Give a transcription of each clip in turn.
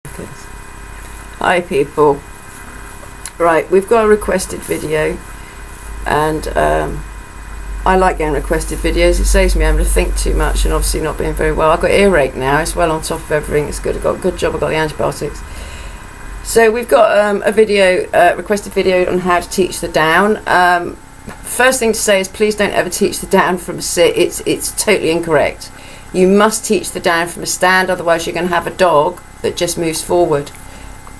Hi people. Right, we've got a requested video, and I like getting requested videos. It saves me having to think too much and obviously not being very well. I've got earache now. It's well on top of everything. It's good. I've got a good job. I got the antibiotics. So we've got a video, requested video on how to teach the down. First thing to say is please don't ever teach the down from a sit. It's totally incorrect. You must teach the down from a stand, otherwise you're going to have a dog that just moves forward.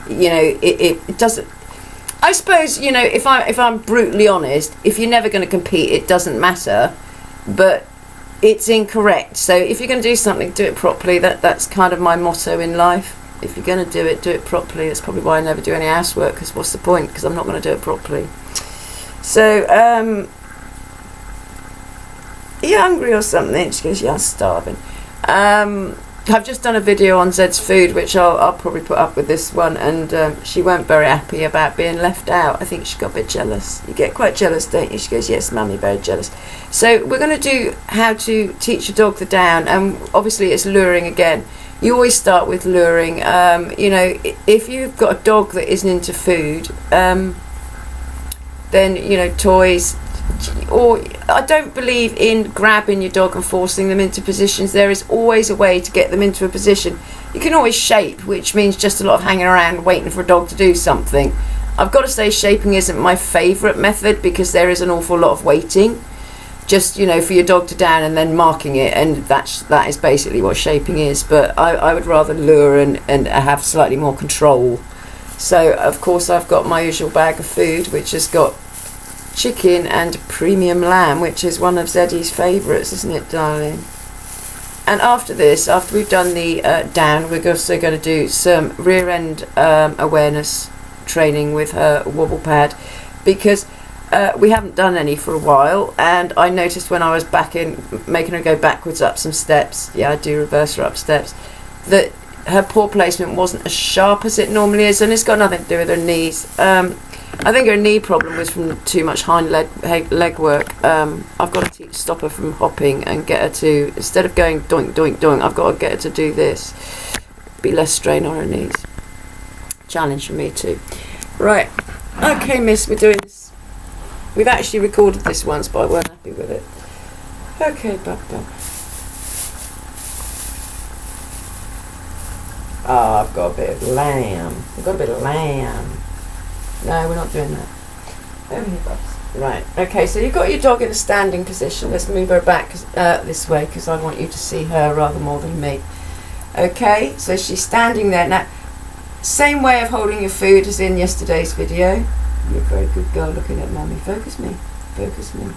You know, it doesn't. I suppose, you know, if I'm brutally honest, if you're never going to compete, it doesn't matter, but it's incorrect. So if you're going to do something, do it properly. That's kind of my motto in life. If you're going to do it properly. That's probably why I never do any housework, because what's the point? Because I'm not going to do it properly. So, are you hungry or something? She goes, yeah, I'm starving. I've just done a video on Zed's food, which I'll probably put up with this one, and she weren't very happy about being left out. I think she got a bit jealous. You get quite jealous, don't you? She goes, yes, mummy, very jealous. So we're going to do how to teach a dog the down, and obviously it's luring again. You always start with luring. You know, if you've got a dog that isn't into food, then, you know, toys, or I don't believe in grabbing your dog and forcing them into positions. There is always a way to get them into a position. You can always shape, which means just a lot of hanging around waiting for a dog to do something. I've got to say shaping isn't my favourite method, because there is an awful lot of waiting, just, you know, for your dog to down and then marking it, and that is basically what shaping is. But I would rather lure and have slightly more control. So of course I've got my usual bag of food, which has got chicken and premium lamb, which is one of Zeddy's favourites, isn't it, darling? And after this, after we've done the down, we're also going to do some rear end awareness training with her wobble pad, because we haven't done any for a while, and I noticed when I was back in making her go backwards up some steps, yeah, I do reverse her up steps, that her paw placement wasn't as sharp as it normally is, and it's got nothing to do with her knees. I think her knee problem was from too much hind leg work. I've got to stop her from hopping and get her to, instead of going doink, doink, doink, I've got to get her to do this. Be less strain on her knees. Challenge for me too. Right. Okay, miss, we're doing this. We've actually recorded this once, but I weren't happy with it. Okay, bub. Ah, I've got a bit of lamb. I've got a bit of lamb. No, we're not doing that. Over here, bubs. Right. Okay, so you've got your dog in a standing position. Let's move her back this way, because I want you to see her rather more than me. Okay, so she's standing there. Now, same way of holding your food as in yesterday's video. You're a very good girl looking at mummy. Focus me. Focus me.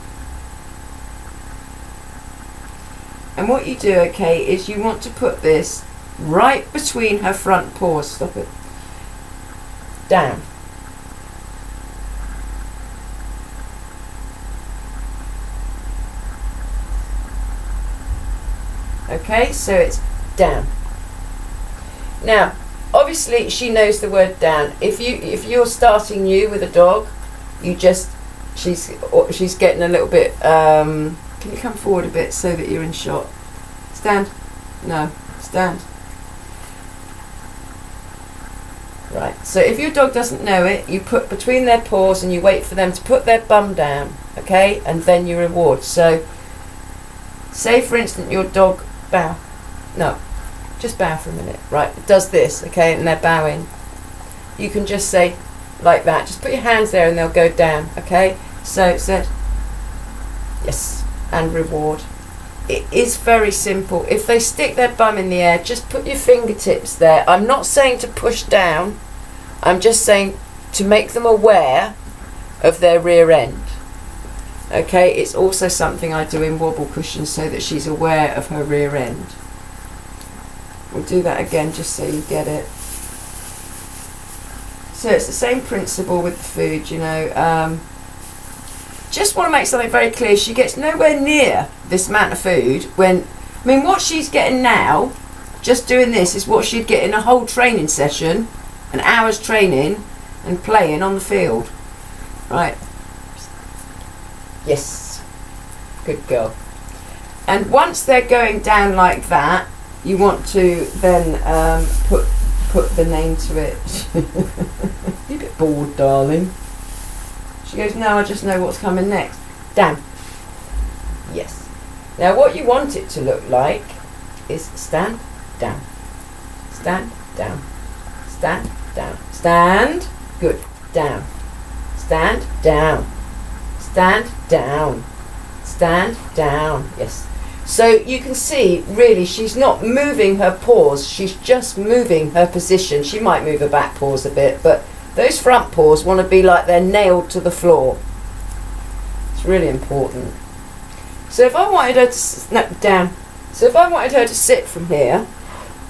And what you do, okay, is you want to put this right between her front paws. Stop it. Down. Okay, so it's down. Now, obviously she knows the word down. If you're starting new with a dog, you just, she's getting a little bit, can you come forward a bit so that you're in shot? Stand. No, stand. Right, so if your dog doesn't know it, you put between their paws and you wait for them to put their bum down, okay, and then you reward. So say for instance your dog bow. No, just bow for a minute. Right, it does this, okay, and they're bowing. You can just say like that. Just put your hands there and they'll go down, okay? So said yes, and reward. It is very simple. If they stick their bum in the air, just put your fingertips there. I'm not saying to push down. I'm just saying to make them aware of their rear end. Okay, it's also something I do in wobble cushions so that she's aware of her rear end. We'll do that again just so you get it. So it's the same principle with the food, you know. Just want to make something very clear. She gets nowhere near this amount of food when, I mean, what she's getting now, just doing this, is what she'd get in a whole training session, an hour's training and playing on the field. Right. Yes, good girl. And once they're going down like that, you want to then put put the name to it. You're a bit bored, darling. She goes, no, I just know what's coming next. Down. Yes. Now what you want it to look like is stand down. Stand down. Stand down. Stand. Good. Down. Stand down. Stand down. Stand down. Yes. So you can see, really, she's not moving her paws. She's just moving her position. She might move her back paws a bit, but those front paws want to be like they're nailed to the floor. It's really important. So if I wanted her to down. So if I wanted her to sit from here,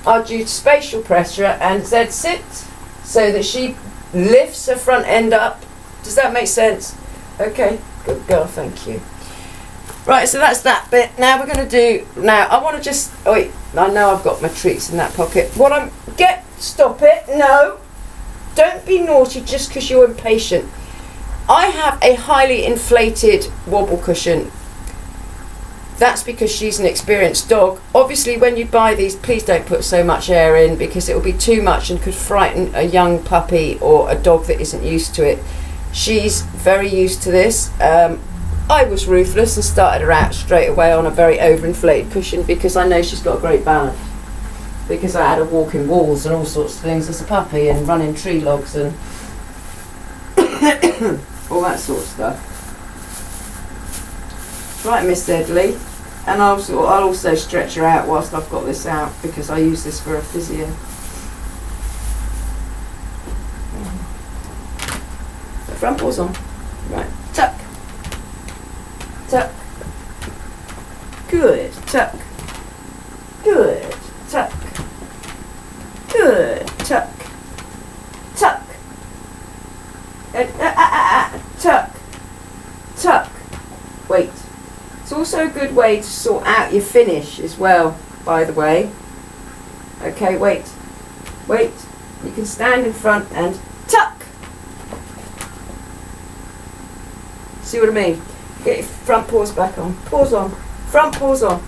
I'd use spatial pressure and Z sit so that she lifts her front end up. Does that make sense? Okay, good girl, thank you. Right, so that's that bit. Now we're going to do, now I want to just, oh wait, I know I've got my treats in that pocket. Stop it, no. Don't be naughty just because you're impatient. I have a highly inflated wobble cushion. That's because she's an experienced dog. Obviously when you buy these, please don't put so much air in because it will be too much and could frighten a young puppy or a dog that isn't used to it. She's very used to this. I was ruthless and started her out straight away on a very overinflated cushion because I know she's got a great balance. Because I had her walking walls and all sorts of things as a puppy and running tree logs and all that sort of stuff. Right, Miss Deadly. And I'll also stretch her out whilst I've got this out because I use this for a physio. The front paws on. Right, tuck. Tuck. Good. Tuck. Good. Tuck. Good. Tuck. Tuck. Tuck. Tuck. Wait. It's also a good way to sort out your finish as well, by the way. Okay, wait. Wait. You can stand in front and tuck. See what I mean? Get your front paws back on. Paws on. Front paws on.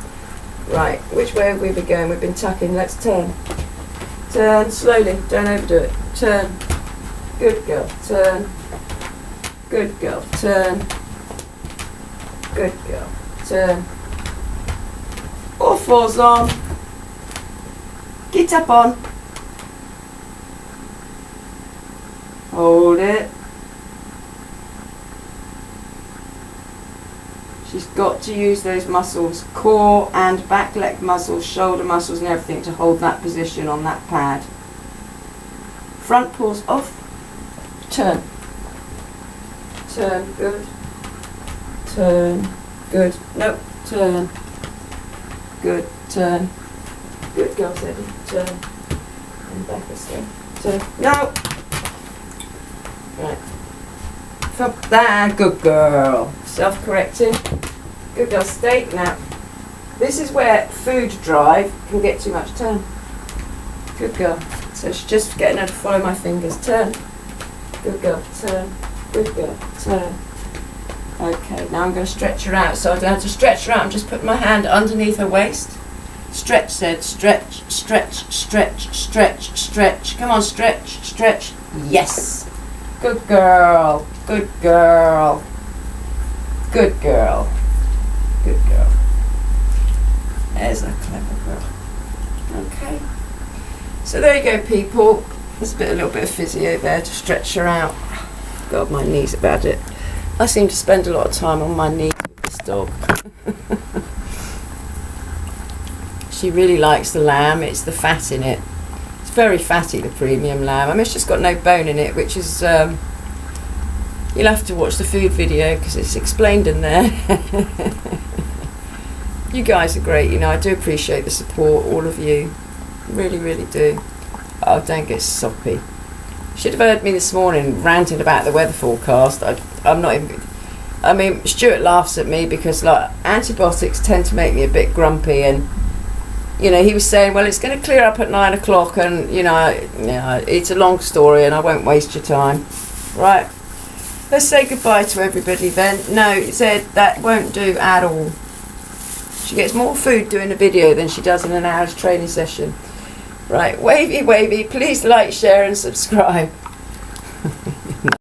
Right, which way have we been going? We've been tucking. Let's turn. Turn slowly. Don't overdo it. Turn. Good girl. Turn. Good girl. Turn. Good girl. Turn. All fours on. Get up on. Hold it. She's got to use those muscles, core and back leg muscles, shoulder muscles and everything to hold that position on that pad. Front paws off. Turn. Turn. Good. Turn. Good. Nope. Turn. Good. Turn. Good girl, Teddy. Turn. And back a step. Turn. No. Right. Front. There. Good girl. Self-correcting. Good girl. Stay. Now, this is where food drive can get too much. Turn. Good girl. So she's just getting her to follow my fingers. Turn. Good girl. Turn. Good girl. Turn. Okay, now I'm going to stretch her out. So I don't have to stretch her out. I'm just putting my hand underneath her waist. Stretch, said. Stretch, stretch, stretch, stretch, stretch. Come on, stretch, stretch. Yes. Good girl. Good girl. Good girl. Good girl. There's a clever girl. Okay. So there you go, people. There's a little bit of physio there to stretch her out. God, my knees about it. I seem to spend a lot of time on my knees with this dog. She really likes the lamb. It's the fat in it. It's very fatty, the premium lamb. I mean, it's just got no bone in it, which is... you'll have to watch the food video because it's explained in there. You guys are great, you know. I do appreciate the support, all of you. Really, really do. Oh, don't get soppy. Should have heard me this morning ranting about the weather forecast. I'm not even... I mean, Stuart laughs at me because, like, antibiotics tend to make me a bit grumpy, and, you know, he was saying, well, it's going to clear up at 9 o'clock, and, you know, it's a long story and I won't waste your time. Right. Let's say goodbye to everybody then. No, Zed, that won't do at all. She gets more food doing a video than she does in an hour's training session. Right, wavy, wavy. Please like, share and subscribe.